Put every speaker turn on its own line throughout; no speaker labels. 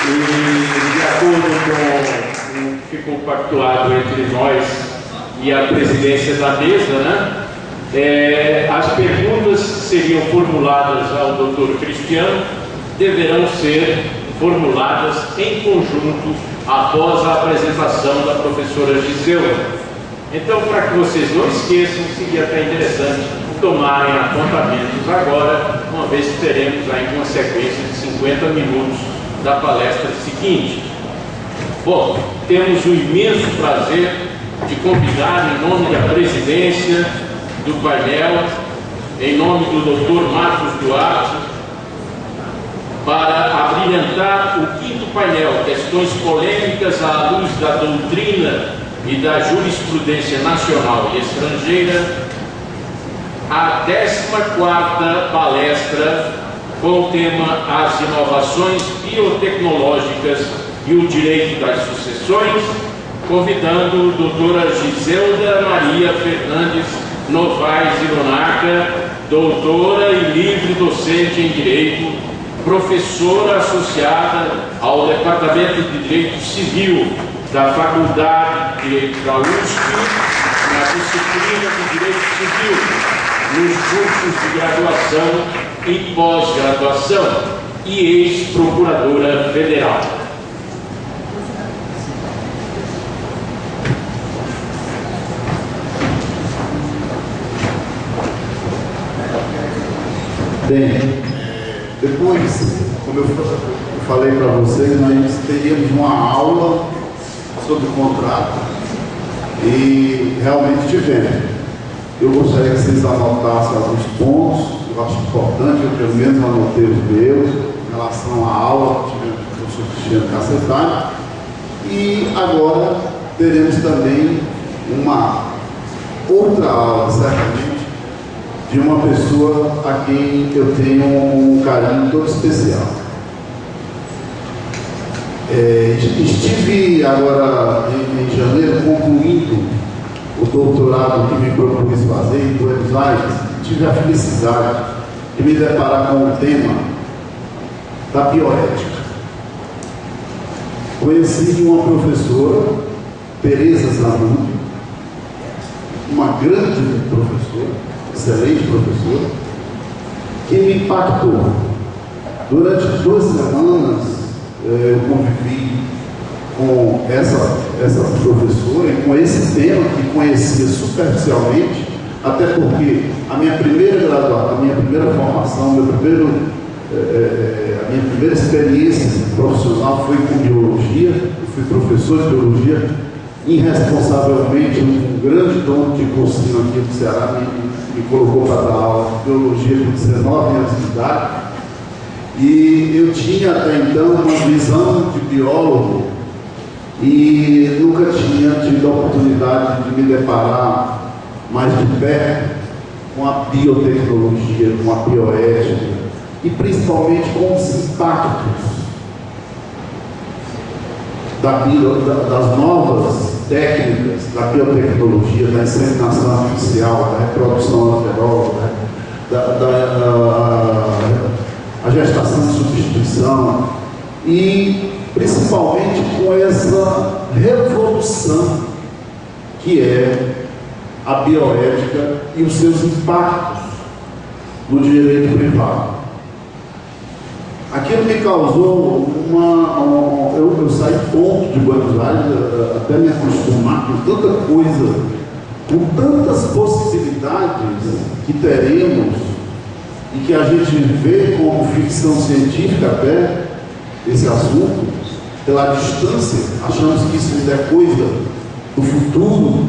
E, de acordo com o que ficou pactuado entre nós e a presidência da mesa, né, as perguntas que seriam formuladas ao Dr. Cristiano deverão ser formuladas em conjunto após a apresentação da professora Giselda. Então, para que vocês não esqueçam, seria até interessante tomarem apontamentos agora, uma vez que teremos aí uma sequência de 50 minutos da palestra seguinte. Bom, temos o imenso prazer de convidar, em nome da presidência do painel, em nome do Dr. Marcos Duarte, para abrilhantar o quinto painel, questões polêmicas à luz da doutrina e da jurisprudência nacional e estrangeira, a 14ª palestra com o tema As inovações biotecnológicas e o direito das sucessões, convidando a doutora Giselda Maria Fernandes Novaes Ironaca, doutora e livre docente em Direito, professora associada ao Departamento de Direito Civil da Faculdade de Direito da USP, na disciplina de Direito Civil, nos cursos de graduação e pós-graduação, e ex-procuradora federal.
Bem, depois, como eu falei para vocês, nós teríamos uma aula sobre contrato e realmente tivemos. Eu gostaria que vocês anotassem alguns pontos, eu acho importante, eu pelo menos anotei os meus, em relação à aula que tivemos com o professor Cristiano Cacetani. E agora teremos também uma outra aula, certamente, de uma pessoa a quem eu tenho um carinho todo especial. Estive agora em janeiro concluindo o doutorado que me propus fazer em Buenos Aires. Tive a felicidade de me deparar com o tema da bioética. Conheci uma professora, Teresa Zanoni, uma grande professora, excelente professora, que me impactou. Durante 2 semanas eu convivi com essa professora e com esse tema que conhecia superficialmente, até porque a minha primeira graduação, a minha primeira formação, a minha primeira experiência profissional foi com biologia. Eu fui professor de biologia, irresponsavelmente um grande dono de cursinho aqui do Ceará me colocou para dar aula de biologia com 19 anos de idade, e eu tinha até então uma visão de biólogo e nunca tinha tido a oportunidade de me deparar mais de perto com a biotecnologia, com a bioética e principalmente com os impactos das novas técnicas da biotecnologia, da inseminação artificial, da reprodução lateral, a gestação de substituição, e principalmente com essa revolução que é a bioética e os seus impactos no direito privado. Aquilo me causou eu saí tonto de Buenos Aires até me acostumar com tanta coisa, com tantas possibilidades que teremos e que a gente vê como ficção científica até esse assunto, pela distância, achamos que isso ainda é coisa do futuro,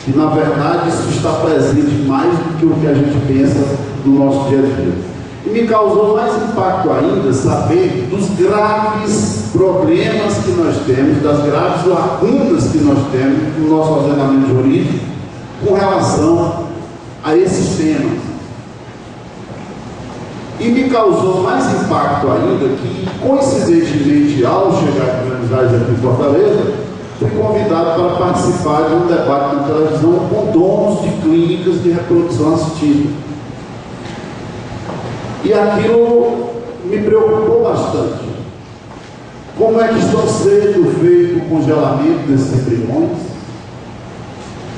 e na verdade isso está presente mais do que o que a gente pensa no nosso dia a dia. E me causou mais impacto ainda saber dos graves problemas que nós temos, das graves lacunas que nós temos no nosso ordenamento jurídico com relação a esses temas. E me causou mais impacto ainda que, coincidentemente, ao chegar em Buenos Aires, aqui em Fortaleza, fui convidado para participar de um debate na televisão com donos de clínicas de reprodução assistida. E aquilo me preocupou bastante, Como é que estão sendo feito o congelamento desses embriões?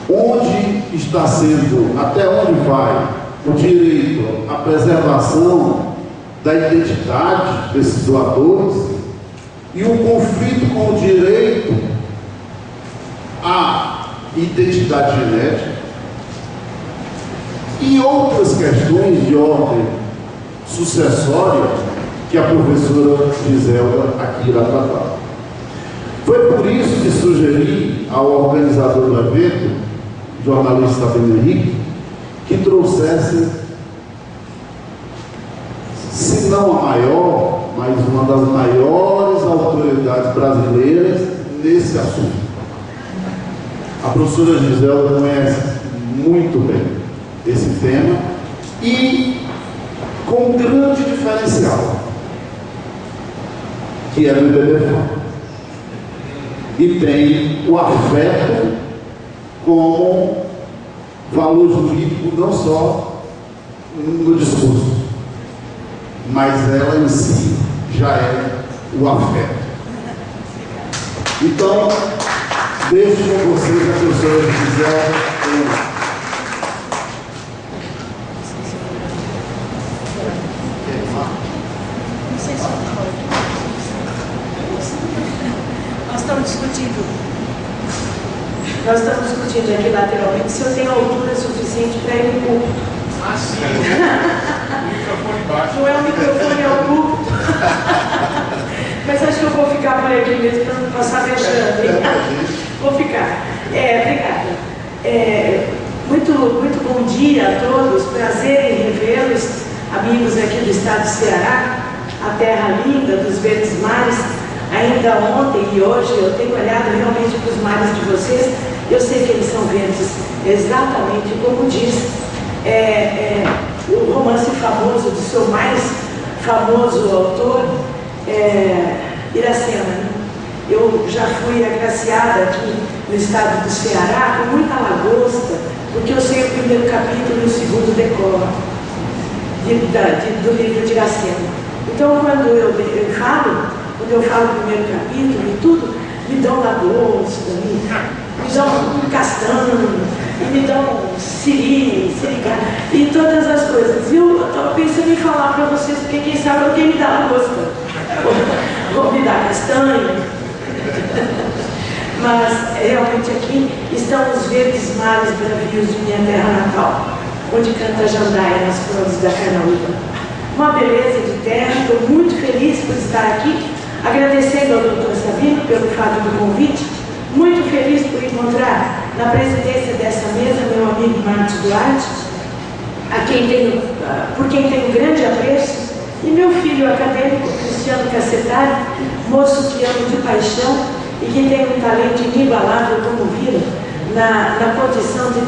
Onde está sendo, até onde vai o direito à preservação da identidade desses doadores e o conflito com o direito à identidade genética e outras questões de ordem sucessória que a professora Giselda aqui irá tratar. Foi por isso que sugeri ao organizador do evento, jornalista Fabiano Henrique, que trouxesse, se não a maior, mas uma das maiores autoridades brasileiras nesse assunto. A professora Giselda conhece muito bem esse tema e com um grande diferencial, que é do IBBFAM. E tem o afeto como valor jurídico não só no discurso, mas ela em si já é o afeto. Então, deixo com vocês a professora Giselda.
Nós estamos discutindo aqui lateralmente se eu tenho altura suficiente para ir no púlpito.
Ah, sim. O microfone baixo.
Não é o microfone, é o púlpito. Mas acho que eu vou ficar por aqui mesmo para não passar mexendo. Vou ficar. Obrigada. Muito bom dia a todos. Prazer em revê-los, amigos aqui do estado de Ceará, a terra linda dos verdes mares. Ainda ontem e hoje eu tenho olhado realmente para os mares de vocês. Eu sei que eles são verdes, exatamente como diz o romance famoso do seu mais famoso autor, Iracema. Eu já fui agraciada aqui no estado do Ceará com muita lagosta, porque eu sei o primeiro capítulo e o segundo decoro do livro de Iracema. Então, quando eu falo o primeiro capítulo e tudo, me dão lagosta, me dão castanho, e me dão siri, siricá, e todas as coisas. E eu estava pensando em falar para vocês, porque quem sabe alguém me dá lagosta, ou me dá castanho. Mas realmente aqui estão os verdes mares bravios de minha terra natal, onde canta a jandaia nas flores da Carnaúba. Uma beleza de terra. Estou muito feliz por estar aqui, agradecendo ao Dr. Sabino pelo fato do convite, muito feliz por encontrar na presidência dessa mesa meu amigo Marcos Duarte, por quem tenho grande apreço, e meu filho acadêmico, Cristiano Cacetari, moço que amo de paixão e que tem um talento inigualável, como viram, na condição de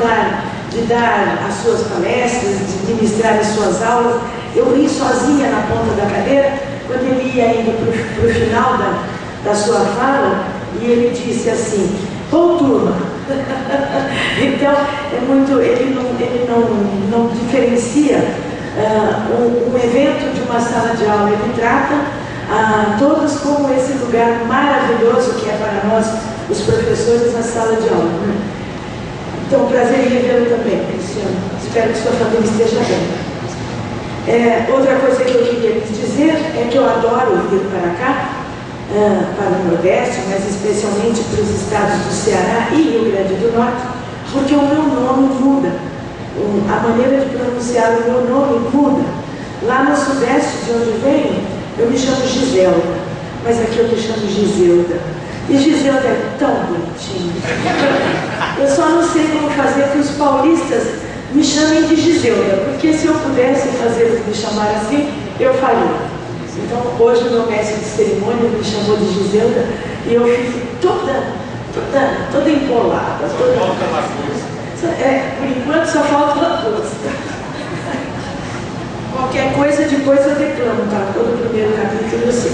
dar as suas palestras, de ministrar as suas aulas. Eu ri sozinha na ponta da cadeira, quando ele ia indo para o final da sua fala, e ele disse assim: "Ô turma", então ele não diferencia um evento de uma sala de aula, ele trata todos como esse lugar maravilhoso que é para nós, os professores, na sala de aula. Então, prazer em revê-lo também, Cristiano. Espero que sua família esteja bem. Outra coisa que eu queria lhes dizer é que eu adoro vir para cá, para o Nordeste, mas especialmente para os estados do Ceará e Rio Grande do Norte, porque o meu nome muda, a maneira de pronunciar o meu nome muda. Lá no Sudeste, de onde venho, eu me chamo Giselda, mas aqui eu me chamo Giselda. E Giselda é tão bonitinho. Eu só não sei como fazer que os paulistas me chamem de Giselda, porque se eu pudesse fazer me chamar assim, eu faria. Então, hoje o meu mestre de cerimônia me chamou de Giselda e eu fico toda empolada.
Falta lagosta.
Por enquanto só falta lagosta. Qualquer coisa depois eu declamo, tá? Todo o primeiro capítulo eu sei.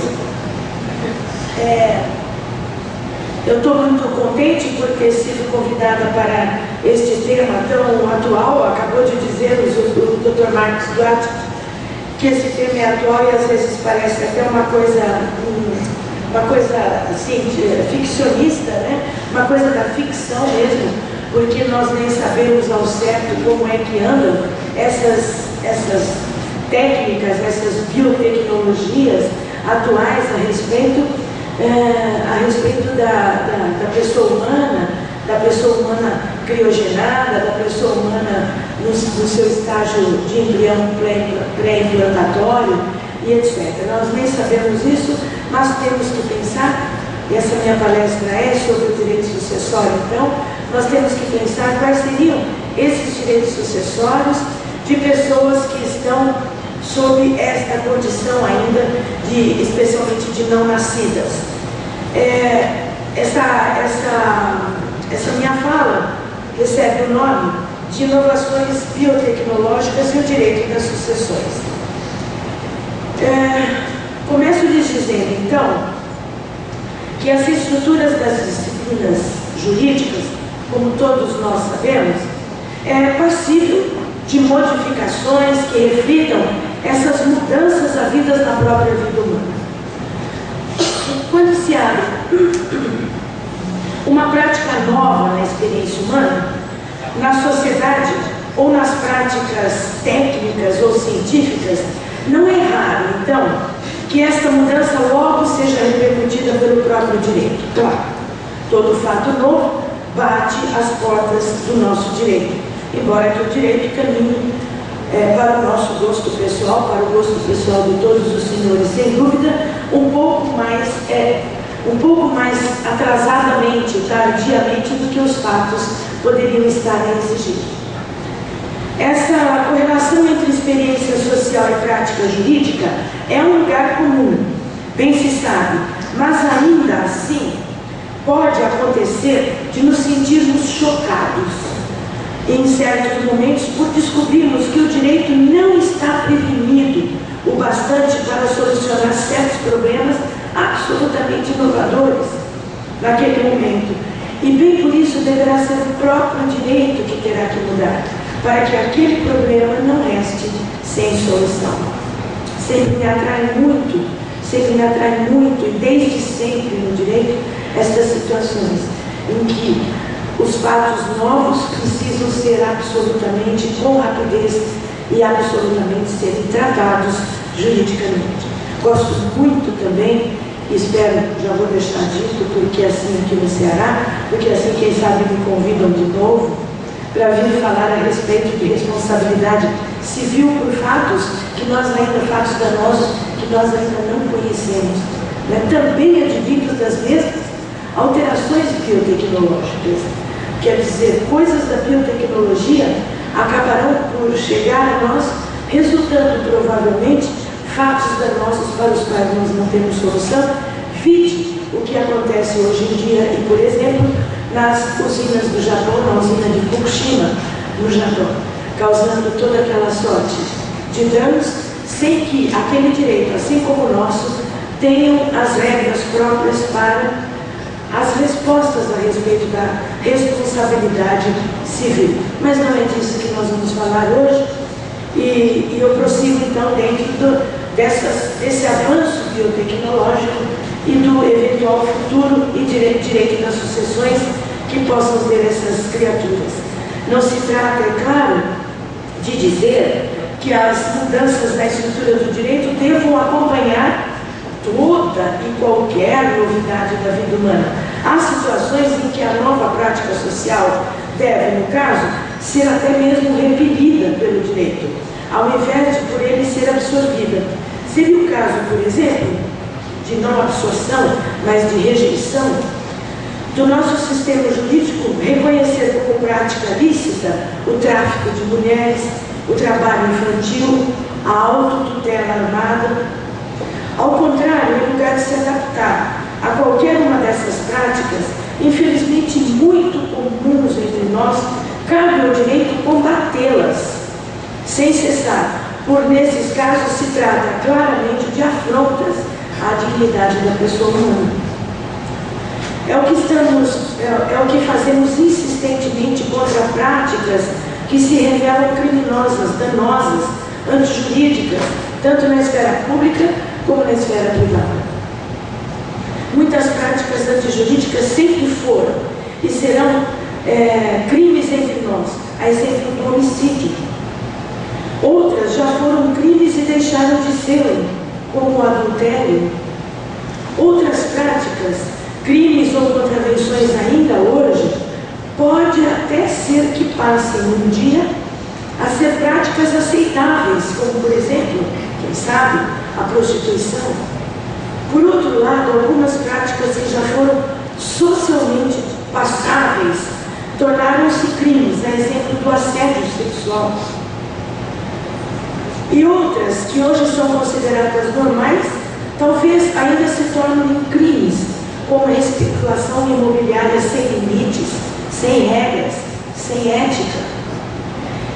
Eu estou muito contente por ter sido convidada para este tema tão atual. Acabou de dizer o Dr. Marcos Duarte que esse tema é atual e às vezes parece até uma coisa assim, ficcionista, né? Uma coisa da ficção mesmo, porque nós nem sabemos ao certo como é que andam essas técnicas, essas biotecnologias atuais a respeito da pessoa humana criogenada, da pessoa humana no seu estágio de embrião pré-implantatório e etc. Nós nem sabemos isso, mas temos que pensar, e essa minha palestra é sobre o direito sucessório, então, nós temos que pensar quais seriam esses direitos sucessórios de pessoas que estão sob esta condição ainda, especialmente de não nascidas. Essa minha fala recebe o nome de inovações biotecnológicas e o direito das sucessões. Começo lhes dizendo, então, que as estruturas das disciplinas jurídicas, como todos nós sabemos, é passível de modificações que reflitam essas mudanças havidas na própria vida humana. Quando se abre uma prática nova na experiência humana, na sociedade ou nas práticas técnicas ou científicas, não é raro, então, que esta mudança logo seja repercutida pelo próprio direito. Claro, todo fato novo bate às portas do nosso direito, embora que o direito caminhe para o nosso gosto pessoal, para o gosto pessoal de todos os senhores, sem dúvida, um pouco mais atrasadamente, tardiamente do que os fatos poderiam estar a exigir. Essa correlação entre experiência social e prática jurídica é um lugar comum, bem se sabe, mas ainda assim pode acontecer de nos sentirmos chocados em certos momentos por descobrirmos que o direito não está prevenido o bastante para solucionar certos problemas absolutamente inovadores naquele momento. E bem por isso deverá ser o próprio direito que terá que mudar, para que aquele problema não reste sem solução. Sempre me atrai muito, e desde sempre no direito, estas situações em que os fatos novos precisam ser absolutamente, com rapidez e absolutamente serem tratados juridicamente. Gosto muito também, espero, já vou deixar dito, porque assim aqui no Ceará, porque assim quem sabe me convidam de novo, para vir falar a respeito de responsabilidade civil por fatos fatos danosos que nós ainda não conhecemos, né? Também advindos das mesmas alterações biotecnológicas. Quer dizer, coisas da biotecnologia acabarão por chegar a nós, resultando provavelmente fatos danosos para os quais nós não temos solução. Vide o que acontece hoje em dia, e por exemplo, nas usinas do Japão, na usina de Fukushima, no Japão, causando toda aquela sorte de danos, sem que aquele direito, assim como o nosso, tenham as regras próprias para as respostas a respeito da responsabilidade civil. Mas não é disso que nós vamos falar hoje, e eu prossigo então dentro desse avanço biotecnológico e do eventual futuro e direito das sucessões que possam ter essas criaturas. Não se trata, é claro, de dizer que as mudanças na estrutura do direito devam acompanhar toda e qualquer novidade da vida humana. Há situações em que a nova prática social deve, no caso, ser até mesmo repelida pelo direito, ao invés de por ele ser absorvida. Seria o caso, por exemplo, de não absorção, mas de rejeição, do nosso sistema jurídico reconhecer como prática lícita o tráfico de mulheres, o trabalho infantil, a autotutela armada. Ao contrário, em lugar de se adaptar a qualquer uma dessas práticas, infelizmente muito comuns entre nós, cabe ao direito combatê-las sem cessar, por nesses casos se trata claramente de afrontas à dignidade da pessoa humana. É o que fazemos insistentemente contra práticas que se revelam criminosas, danosas, antijurídicas, tanto na esfera pública como na esfera privada. Muitas práticas antijurídicas sempre foram e serão crimes entre nós, a exemplo do homicídio. Outras já foram crimes e deixaram de ser, como o adultério. Outras práticas, crimes ou contravenções ainda hoje, pode até ser que passem um dia a ser práticas aceitáveis, como por exemplo, quem sabe, a prostituição. Por outro lado, algumas práticas que já foram socialmente passáveis tornaram-se crimes, a exemplo do assédio sexual. E outras que hoje são consideradas normais, talvez ainda se tornem crimes, como a especulação imobiliária sem limites, sem regras, sem ética.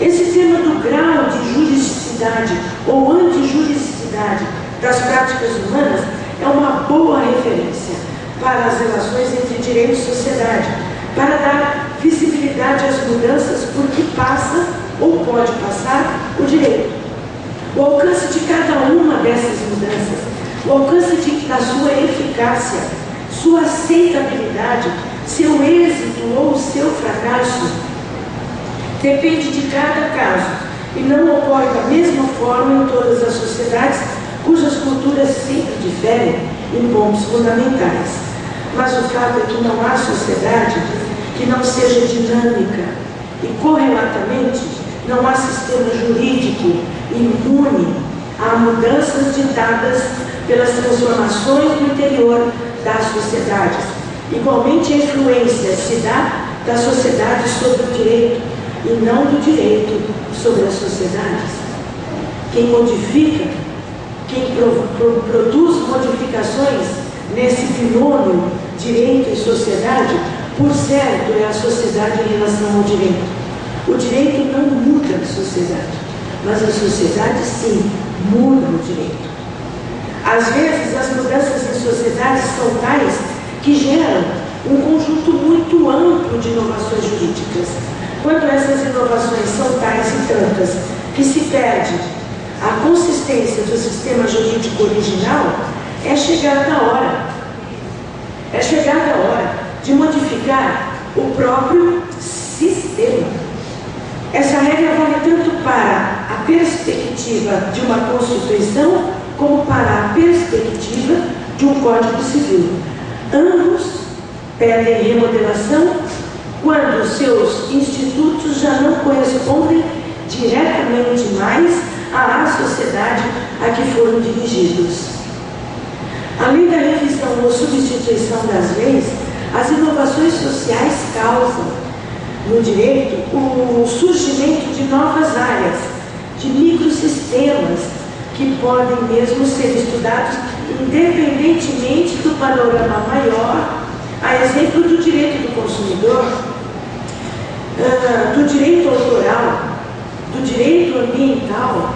Esse tema do grau de juridicidade ou antijuridicidade das práticas humanas é uma boa referência para as relações entre direito e sociedade, para dar visibilidade às mudanças por que passa ou pode passar o direito. O alcance de cada uma dessas mudanças, o alcance da sua eficácia, sua aceitabilidade, seu êxito ou seu fracasso, depende de cada caso e não ocorre da mesma forma em todas as sociedades cujas culturas sempre diferem em pontos fundamentais. Mas o fato é que não há sociedade que não seja dinâmica e, correlatamente, não há sistema jurídico imune a mudanças ditadas pelas transformações no interior das sociedades. Igualmente, a influência se dá da sociedade sobre o direito e não do direito sobre as sociedades. Quem modifica, quem produz modificações nesse binômio direito e sociedade, por certo, é a sociedade em relação ao direito. O direito não muda a sociedade, mas a sociedade, sim, muda o direito. Às vezes, as mudanças em sociedades são tais que geram um conjunto muito amplo de inovações jurídicas. Quando essas inovações são tais e tantas que se perde a consistência do sistema jurídico original, é chegada a hora. É chegada a hora de modificar o próprio sistema. Essa regra vale tanto para a perspectiva de uma Constituição como para a perspectiva de um Código Civil. Ambos perdem remodelação quando seus institutos já não correspondem diretamente mais à sociedade a que foram dirigidos. Além da revisão ou substituição das leis, as inovações sociais causam, no direito, o surgimento de novas áreas, de microsistemas, que podem mesmo ser estudados independentemente do panorama maior, a exemplo do direito do consumidor, do direito autoral, do direito ambiental.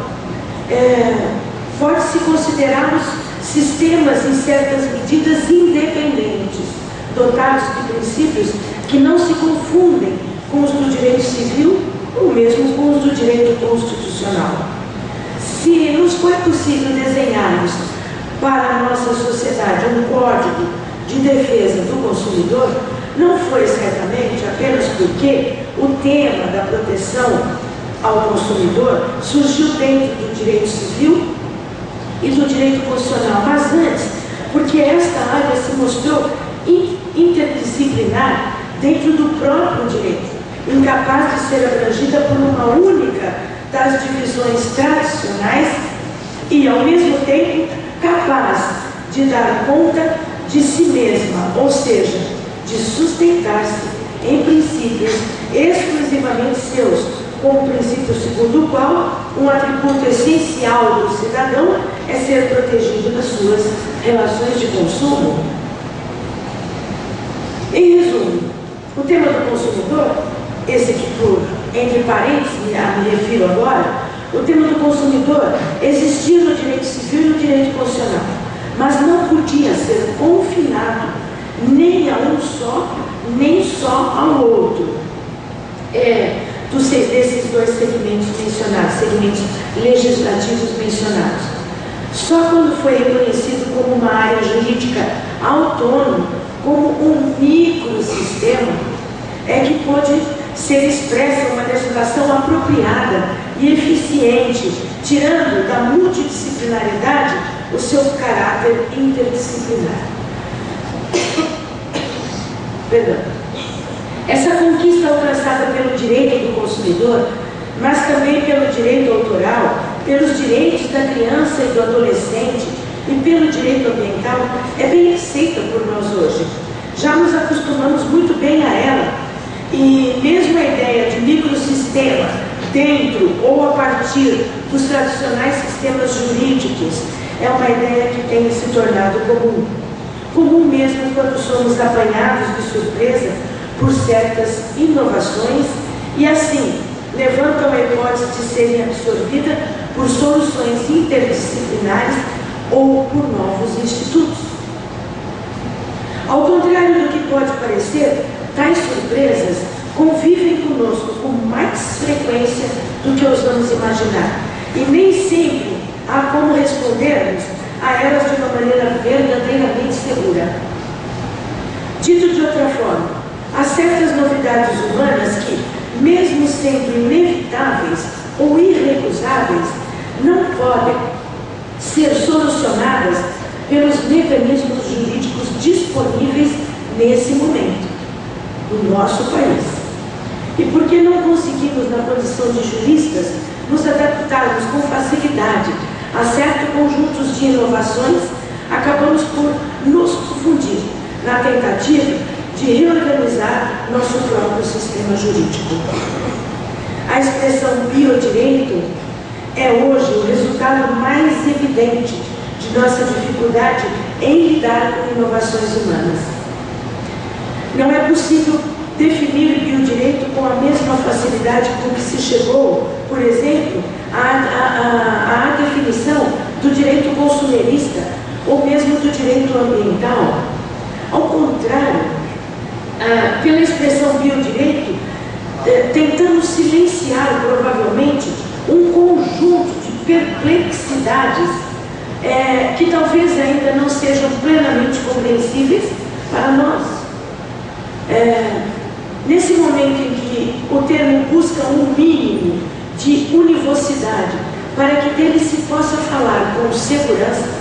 Pode-se considerá-los sistemas, em certas medidas, independentes, dotados de princípios que não se confundem com os do direito civil ou mesmo com os do direito constitucional. Se nos foi possível desenharmos para a nossa sociedade um código de defesa do consumidor, não foi certamente apenas porque o tema da proteção ao consumidor surgiu dentro do direito civil e do direito constitucional, mas antes, porque esta área se mostrou interdisciplinar dentro do próprio direito, incapaz de ser abrangida por uma única das divisões tradicionais e, ao mesmo tempo, capaz de dar conta de si mesma, ou seja, de sustentar-se em princípios exclusivamente seus, como o princípio segundo o qual um atributo essencial do cidadão é ser protegido nas suas relações de consumo. Em resumo, o tema do consumidor, esse que por entre parênteses me refiro agora, o tema do consumidor existia no direito civil e no direito constitucional, mas não podia ser confinado nem a um só, nem só ao outro. Desses dois segmentos mencionados, segmentos legislativos mencionados. Só quando foi reconhecido como uma área jurídica autônomo, como um microsistema, é que pode ser expressa uma legislação apropriada e eficiente, tirando da multidisciplinaridade o seu caráter interdisciplinar. Perdão. Essa conquista alcançada pelo direito do consumidor, mas também pelo direito autoral, pelos direitos da criança e do adolescente e pelo direito ambiental, é bem aceita por nós hoje. Já nos acostumamos muito bem a ela, e mesmo a ideia de microsistema dentro ou a partir dos tradicionais sistemas jurídicos é uma ideia que tem se tornado comum. Comum mesmo quando somos apanhados de surpresa por certas inovações e assim levantam a hipótese de serem absorvidas por soluções interdisciplinares ou por novos institutos. Ao contrário do que pode parecer, tais surpresas convivem conosco com mais frequência do que ousamos imaginar e nem sempre há como respondermos a elas de uma maneira verdadeiramente segura. Dito de outra forma, há certas novidades humanas que, mesmo sendo inevitáveis ou irrecusáveis, não podem ser solucionadas pelos mecanismos jurídicos disponíveis nesse momento, no nosso país. E porque não conseguimos, na condição de juristas, nos adaptarmos com facilidade a certos conjuntos de inovações, acabamos por nos confundir na tentativa de reorganizar nosso próprio sistema jurídico. A expressão biodireito é hoje o resultado mais evidente de nossa dificuldade em lidar com inovações humanas. Não é possível definir biodireito com a mesma facilidade com que se chegou, por exemplo, à definição do direito consumerista ou mesmo do direito ambiental. Ao contrário, pela expressão biodireito, tentamos silenciar provavelmente um conjunto de perplexidades que talvez ainda não sejam plenamente compreensíveis para nós. Nesse momento em que o termo busca um mínimo de univocidade para que dele se possa falar com segurança,